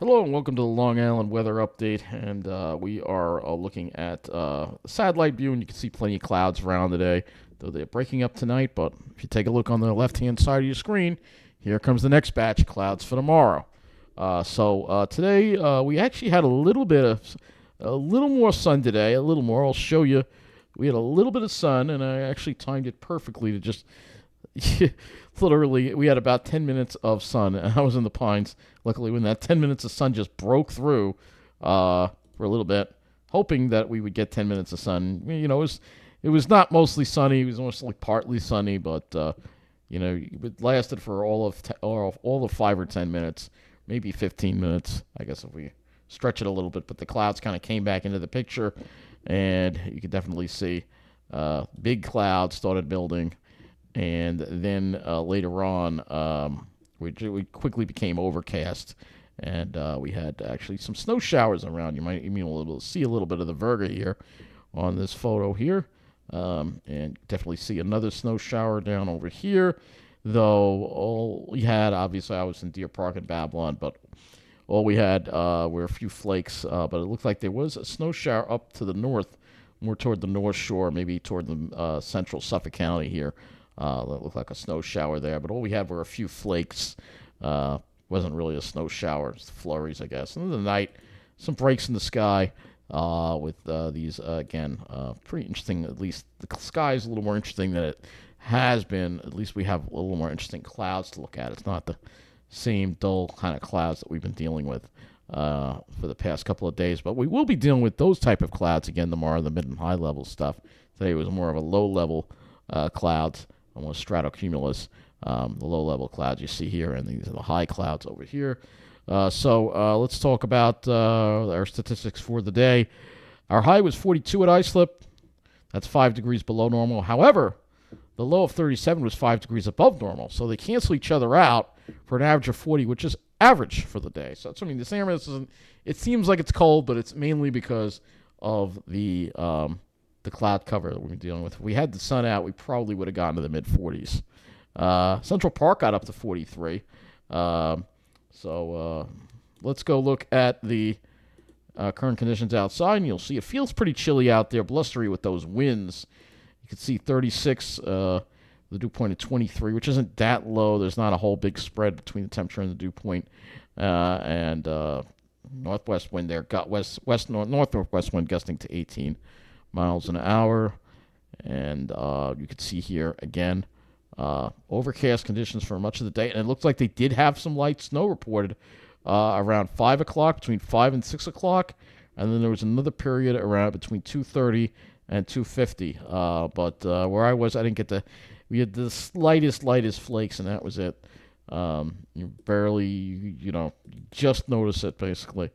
Hello and welcome to the Long Island weather update. And we are looking at satellite view, and you can see plenty of clouds around today, though they're breaking up tonight. But if you take a look on the left-hand side of your screen, here comes the next batch of clouds for tomorrow. Today we actually had a little more sun today. A little more. I'll show you. We had a little bit of sun, and I actually timed it perfectly to just literally, we had about 10 minutes of sun, and I was in the pines. Luckily, when that 10 minutes of sun just broke through for a little bit, hoping that we would get 10 minutes of sun. It was not mostly sunny. It was mostly partly sunny, but it lasted for all of 5 or 10 minutes, maybe 15 minutes, I guess, if we stretch it a little bit. But the clouds kind of came back into the picture, and you could definitely see big clouds started building. And then later on, we quickly became overcast, and we had actually some snow showers around. You might even see a little bit of the Virga here on this photo here, and definitely see another snow shower down over here. Though all we had, obviously, I was in Deer Park in Babylon, but all we had were a few flakes. But it looked like there was a snow shower up to the north, more toward the North Shore, maybe toward the central Suffolk County here. That looked like a snow shower there, but all we had were a few flakes. Wasn't really a snow shower, it's flurries, I guess. And in the night, some breaks in the sky with these, again, pretty interesting. At least the sky is a little more interesting than it has been. At least we have a little more interesting clouds to look at. It's not the same dull kind of clouds that we've been dealing with for the past couple of days. But we will be dealing with those type of clouds again tomorrow, the mid and high level stuff. Today was more of a low level clouds, almost stratocumulus. The low level clouds you see here, and these are the high clouds over here. Let's talk about our statistics for the day. Our high was 42 at Islip. That's 5 degrees below normal. However, the low of 37 was 5 degrees above normal. So they cancel each other out for an average of 40, which is average for the day. So the San Francisco, it seems like it's cold, but it's mainly because of the cloud cover that we're dealing with. If we had the sun out, we probably would have gotten to the mid 40s. Central Park got up to 43. Let's go look at the current conditions outside, and you'll see it feels pretty chilly out there. Blustery with those winds. You can see 36, the dew point at 23, which isn't that low. There's not a whole big spread between the temperature and the dew point. And northwest wind there, got northwest wind gusting to 18 miles an hour. And you can see here again, overcast conditions for much of the day. And it looks like they did have some light snow reported around 5 o'clock, between 5 and 6 o'clock. And then there was another period around between 2:30 and 2:50. But where I was, I didn't get we had the slightest flakes, and that was it. You barely, just notice it, basically.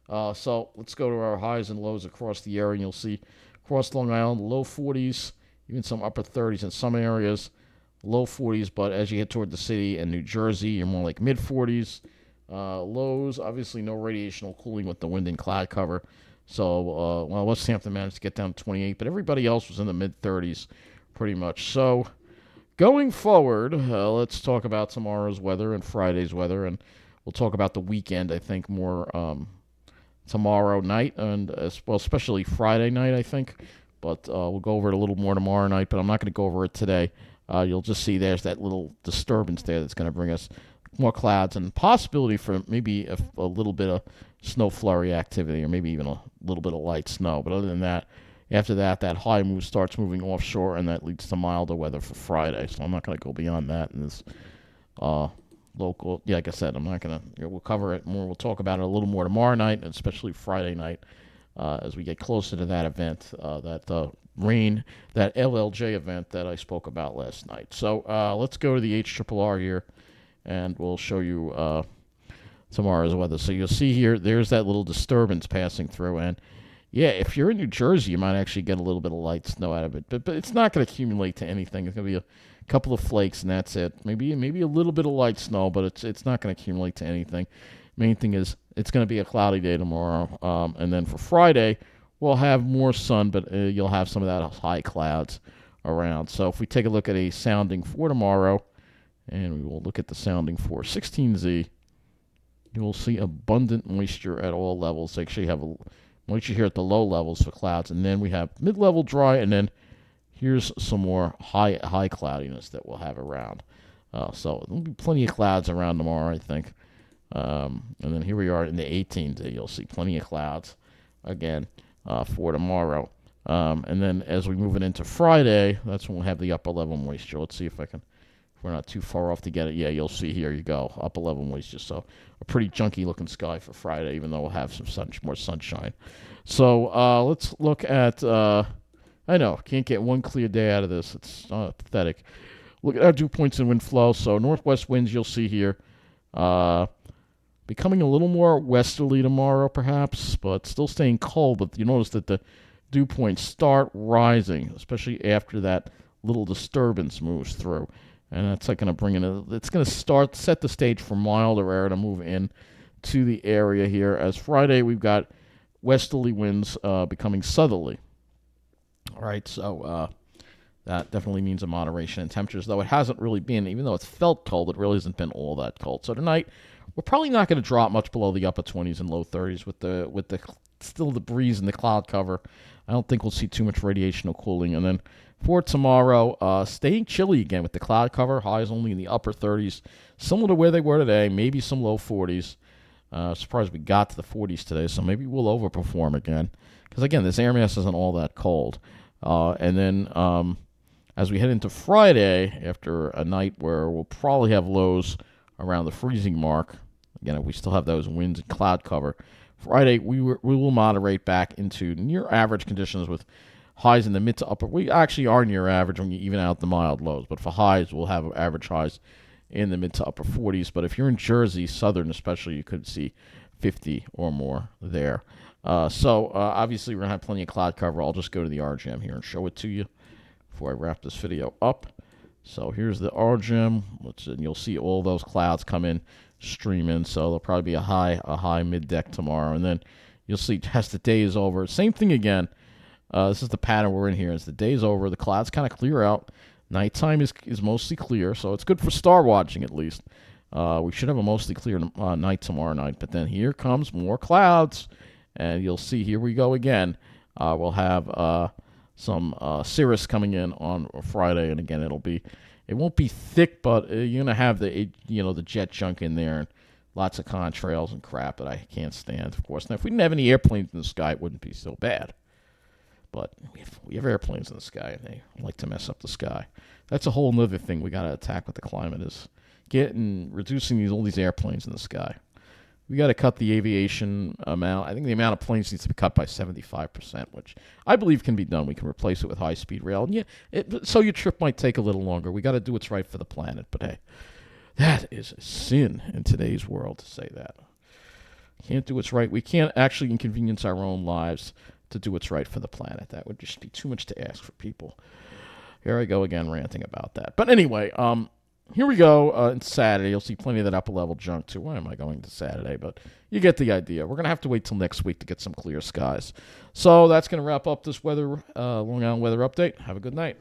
So let's go to our highs and lows across the area, and you'll see across Long Island, low 40s, even some upper 30s in some areas, low 40s, but as you head toward the city and New Jersey, you're more like mid 40s. Lows, obviously no radiational cooling with the wind and cloud cover. So, West Hampton managed to get down to 28, but everybody else was in the mid 30s pretty much. So, going forward, let's talk about tomorrow's weather and Friday's weather, and we'll talk about the weekend, I think, more tomorrow night, and especially Friday night, I think. But we'll go over it a little more tomorrow night, but I'm not going to go over it today. You'll just see there's that little disturbance there that's going to bring us more clouds and possibility for maybe a little bit of snow flurry activity, or maybe even a little bit of light snow. But other than that, after that, that high move starts moving offshore, and that leads to milder weather for Friday. So I'm not going to go beyond that in this local. Yeah, like I said, I'm not going to. We'll cover it more. We'll talk about it a little more tomorrow night, and especially Friday night as we get closer to that event, that LLJ event that I spoke about last night. So let's go to the HRRR here, and we'll show you tomorrow's weather. So you'll see here, there's that little disturbance passing through, and yeah, if you're in New Jersey, you might actually get a little bit of light snow out of it, but it's not going to accumulate to anything. It's going to be a couple of flakes, and that's it. Maybe a little bit of light snow, but it's not going to accumulate to anything. Main thing is it's going to be a cloudy day tomorrow, and then for Friday, we'll have more sun, but you'll have some of that high clouds around. So if we take a look at a sounding for tomorrow, and we will look at the sounding for 16Z, You will see abundant moisture at all levels. Actually, have a moisture here at the low levels for clouds, and then we have mid-level dry, and then here's some more high cloudiness that we'll have around. So there'll be plenty of clouds around tomorrow, I think. And then here we are in the 18th day. You'll see plenty of clouds again for tomorrow. And then as we move it into Friday, that's when we'll have the upper level moisture. Let's see if I can, if we're not too far off to get it. Yeah, you'll see here you go, upper level moisture. So a pretty junky looking sky for Friday, even though we'll have some more sunshine. So let's look at, I know, can't get one clear day out of this. It's pathetic. Look at our dew points and wind flow. So northwest winds you'll see here. Becoming a little more westerly tomorrow, perhaps, but still staying cold. But you notice that the dew points start rising, especially after that little disturbance moves through. And that's like going to bring in it's going to set the stage for milder air to move in to the area here. As Friday, we've got westerly winds becoming southerly. All right, so that definitely means a moderation in temperatures, though it hasn't really been, even though it's felt cold, it really hasn't been all that cold. So tonight, we're probably not going to drop much below the upper 20s and low 30s with the still the breeze and the cloud cover. I don't think we'll see too much radiation or cooling. And then for tomorrow, staying chilly again with the cloud cover. Highs only in the upper 30s, similar to where they were today, maybe some low 40s. Surprised we got to the 40s today, so maybe we'll overperform again. Because, again, this air mass isn't all that cold. And then as we head into Friday, after a night where we'll probably have lows around the freezing mark, again, we still have those winds and cloud cover. Friday, we will moderate back into near average conditions with highs in the mid to upper. We actually are near average when you even out the mild lows, but for highs, we'll have average highs in the mid to upper 40s. But if you're in Jersey, southern especially, you could see 50 or more there. So obviously, we're going to have plenty of cloud cover. I'll just go to the RGM here and show it to you before I wrap this video up. So here's the RGM, and you'll see all those clouds come in, stream in. So there'll probably be a high mid-deck tomorrow. And then you'll see as the day is over, same thing again. This is the pattern we're in here. As the day is over, the clouds kind of clear out. Nighttime is mostly clear, so it's good for star watching at least. We should have a mostly clear night tomorrow night. But then here comes more clouds. And you'll see, here we go again. We'll have some cirrus coming in on Friday, and again, it won't be thick, but you're gonna have the jet junk in there, and lots of contrails and crap that I can't stand, of course. Now, if we didn't have any airplanes in the sky, it wouldn't be so bad. But we have airplanes in the sky, and they like to mess up the sky. That's a whole other thing we gotta attack with the climate is reducing all these airplanes in the sky. We got to cut the aviation amount. I think the amount of planes needs to be cut by 75%, which I believe can be done. We can replace it with high-speed rail. And so your trip might take a little longer. We got to do what's right for the planet. But hey, that is a sin in today's world to say that. Can't do what's right. We can't actually inconvenience our own lives to do what's right for the planet. That would just be too much to ask for people. Here I go again ranting about that. But anyway, here we go. It's Saturday. You'll see plenty of that upper-level junk, too. Why am I going to Saturday? But you get the idea. We're going to have to wait till next week to get some clear skies. So that's going to wrap up this Long Island weather update. Have a good night.